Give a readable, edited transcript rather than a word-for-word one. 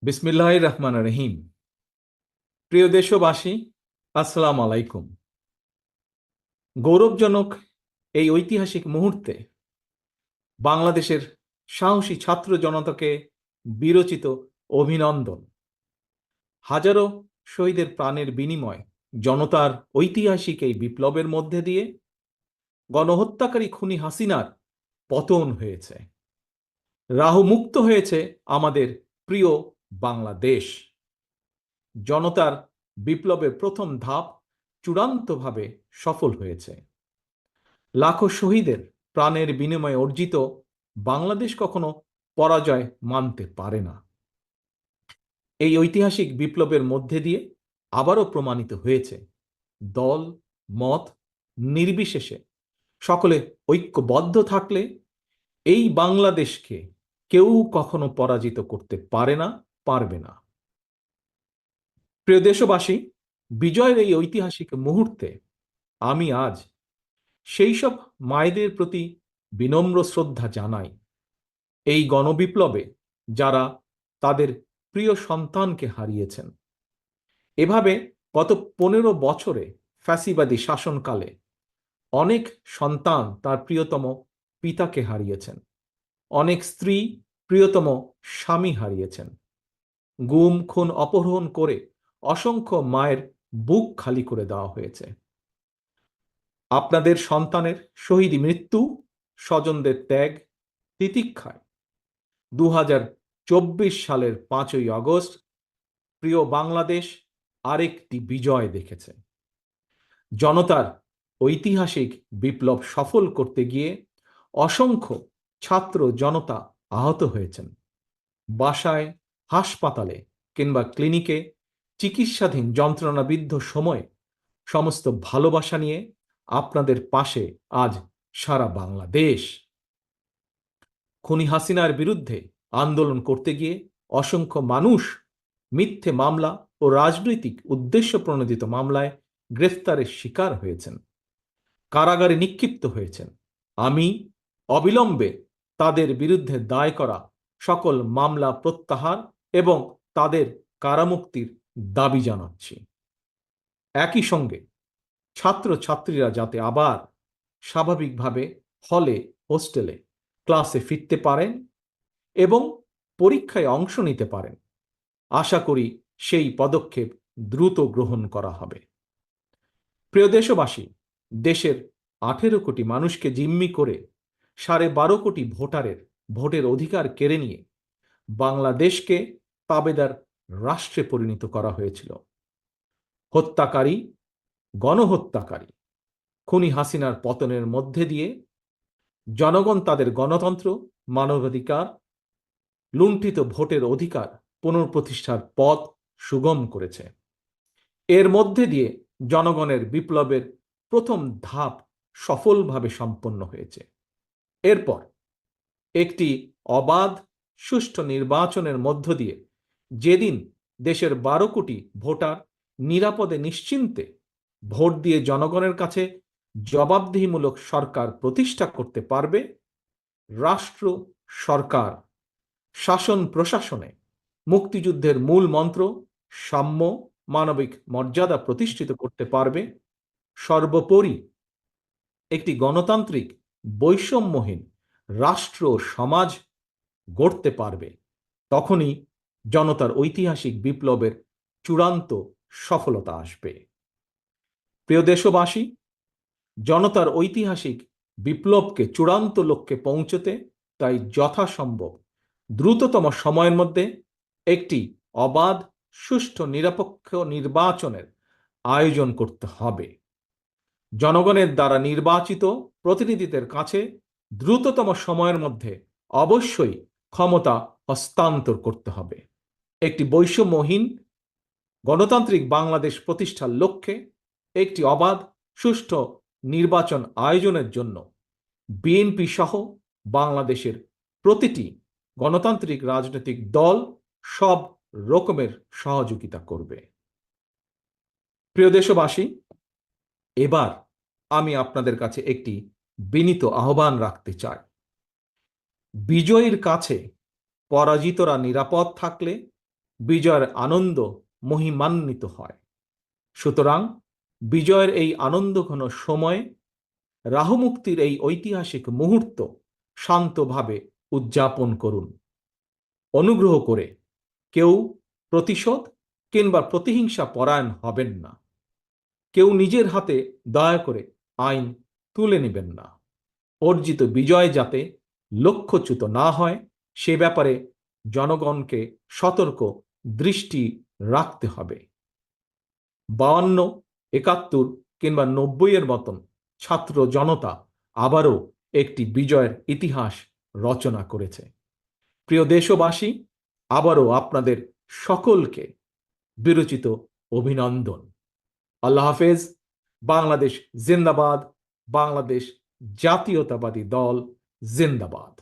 বিসমিল্লাহির রহমানির রহিম। প্রিয় দেশবাসী, আসসালামু আলাইকুম। গৌরবজনক এই ঐতিহাসিক মুহূর্তে বাংলাদেশের সাহসী ছাত্র জনতাকে বিরচিত অভিনন্দন। হাজারো শহীদের প্রাণের বিনিময় জনতার ঐতিহাসিক এই বিপ্লবের মধ্যে দিয়ে গণহত্যাকারী খুনি হাসিনার পতন হয়েছে, রাহুমুক্ত হয়েছে আমাদের প্রিয় বাংলাদেশ। জনতার বিপ্লবের প্রথম ধাপ চূড়ান্তভাবে সফল হয়েছে। লাখো শহীদের প্রাণের বিনিময়ে অর্জিত বাংলাদেশ কখনো পরাজয় মানতে পারে না। এই ঐতিহাসিক বিপ্লবের মধ্যে দিয়ে আবারও প্রমাণিত হয়েছে, দল মত নির্বিশেষে সকলে ঐক্যবদ্ধ থাকলে এই বাংলাদেশকে কেউ কখনো পরাজিত করতে পারে না, পারবে না। প্রিয় দেশবাসী, বিজয়ের এই ঐতিহাসিক মুহূর্তে আমি আজ সেই সব মায়েদের প্রতি বিনম্র শ্রদ্ধা জানাই, এই গণবিপ্লবে যারা তাদের প্রিয় সন্তানকে হারিয়েছেন। এভাবে গত 15 বছরে ফ্যাসিবাদী শাসনকালে অনেক সন্তান তার প্রিয়তম পিতাকে হারিয়েছেন, অনেক স্ত্রী প্রিয়তম স্বামী হারিয়েছেন। গুম খুন অপহরণ করে অসংখ্য মায়ের বুক খালি করে দেওয়া হয়েছে। আপনাদের সন্তানের শহীদ মৃত্যু, স্বজনদের ত্যাগ, তিতিক্ষায় 2024 সালের 5ই আগস্ট প্রিয় বাংলাদেশ আরেকটি বিজয় দেখেছে। জনতার ঐতিহাসিক বিপ্লব সফল করতে গিয়ে অসংখ্য ছাত্র জনতা আহত হয়েছেন। বাসায়, হাসপাতালে কিংবা ক্লিনিকে চিকিৎসাধীন যন্ত্রণাবিদ্ধ সময়ে সমস্ত ভালোবাসা নিয়ে আপনাদের পাশে আজ সারা বাংলাদেশ। খুনি হাসিনার বিরুদ্ধে আন্দোলন করতে গিয়ে অসংখ্য মানুষ মিথ্যে মামলা ও রাজনৈতিক উদ্দেশ্য প্রণোদিত মামলায় গ্রেফতারের শিকার হয়েছেন, কারাগারে নিক্ষিপ্ত হয়েছেন। আমি অবিলম্বে তাদের বিরুদ্ধে দায় করা সকল মামলা প্রত্যাহার এবং তাদের কারামুক্তির দাবি জানাচ্ছি। একই সঙ্গে ছাত্রছাত্রীরা যাতে আবার স্বাভাবিকভাবে হলে, হোস্টেলে, ক্লাসে ফিরতে পারেন এবং পরীক্ষায় অংশ নিতে পারেন, আশা করি সেই পদক্ষেপ দ্রুত গ্রহণ করা হবে। প্রিয় দেশবাসী, দেশের 18 কোটি মানুষকে জিম্মি করে 12.5 কোটি ভোটারের ভোটের অধিকার কেড়ে নিয়ে বাংলাদেশকে তাবেদার রাষ্ট্রে পরিণত করা হয়েছিল। হত্যাকারী, গণহত্যাকারী খুনি হাসিনার পতনের মধ্যে দিয়ে জনগণ তাদের গণতন্ত্র, মানবাধিকার, লুণ্ঠিত ভোটের অধিকার পুনঃপ্রতিষ্ঠার পথ সুগম করেছে। এর মধ্যে দিয়ে জনগণের বিপ্লবের প্রথম ধাপ সফলভাবে সম্পন্ন হয়েছে। এরপর একটি অবাধ সুষ্ঠু নির্বাচনের মধ্য দিয়ে যেদিন দেশের 12 কোটি ভোটার নিরাপদে নিশ্চিন্তে ভোট দিয়ে জনগণের কাছে জবাবদিহিমূলক সরকার প্রতিষ্ঠা করতে পারবে, রাষ্ট্র, সরকার, শাসন প্রশাসনে মুক্তিযুদ্ধের মূল মন্ত্র সাম্য, মানবিক মর্যাদা প্রতিষ্ঠিত করতে পারবে, সর্বোপরি একটি গণতান্ত্রিক বৈষম্যহীন রাষ্ট্র সমাজ গড়তে পারবে, তখনই জনতার ঐতিহাসিক বিপ্লবের চূড়ান্ত সফলতা আসবে। প্রিয় দেশবাসী, জনতার ঐতিহাসিক বিপ্লবকে চূড়ান্ত লক্ষ্যে পৌঁছতে তাই যথাসম্ভব দ্রুততম সময়ের মধ্যে একটি অবাধ, সুষ্ঠু, নিরপেক্ষ নির্বাচনের আয়োজন করতে হবে। জনগণের দ্বারা নির্বাচিত প্রতিনিধিদের কাছে দ্রুততম সময়ের মধ্যে অবশ্যই ক্ষমতা হস্তান্তর করতে হবে। একটি বৈষম্যহীন গণতান্ত্রিক বাংলাদেশ প্রতিষ্ঠার লক্ষ্যে একটি অবাধ, সুষ্ঠু নির্বাচন আয়োজনের জন্য বিএনপি সহ বাংলাদেশের প্রতিটি গণতান্ত্রিক রাজনৈতিক দল সব রকমের সহযোগিতা করবে। প্রিয় দেশবাসী, এবার আমি আপনাদের কাছে একটি বিনীত আহ্বান রাখতে চাই। বিজয়ীর কাছে পরাজিতরা নিরাপদ থাকলে বিজয়ের আনন্দ মহিমান্বিত হয়। সুতরাং বিজয়ের এই আনন্দঘন সময়, রাহুমুক্তির এই ঐতিহাসিক মুহূর্ত শান্তভাবে উদযাপন করুন। অনুগ্রহ করে কেউ প্রতিশোধ কিংবা প্রতিহিংসা পরায়ণ হবেন না। কেউ নিজের হাতে দয়া করে আইন তুলে নেবেন না। অর্জিত বিজয় যাতে লক্ষ্যচ্যুত না হয় সে ব্যাপারে জনগণকে সতর্ক দৃষ্টি রাখতে হবে। 52, 71 কিংবা 90 মতন ছাত্র জনতা আবারও একটি বিজয়ের ইতিহাস রচনা করেছে। প্রিয় দেশবাসী, আবারও আপনাদের সকলকে বিরচিত অভিনন্দন। আল্লাহ হাফেজ। বাংলাদেশ জিন্দাবাদ। বাংলাদেশ জাতীয়তাবাদী দল জিন্দাবাদ।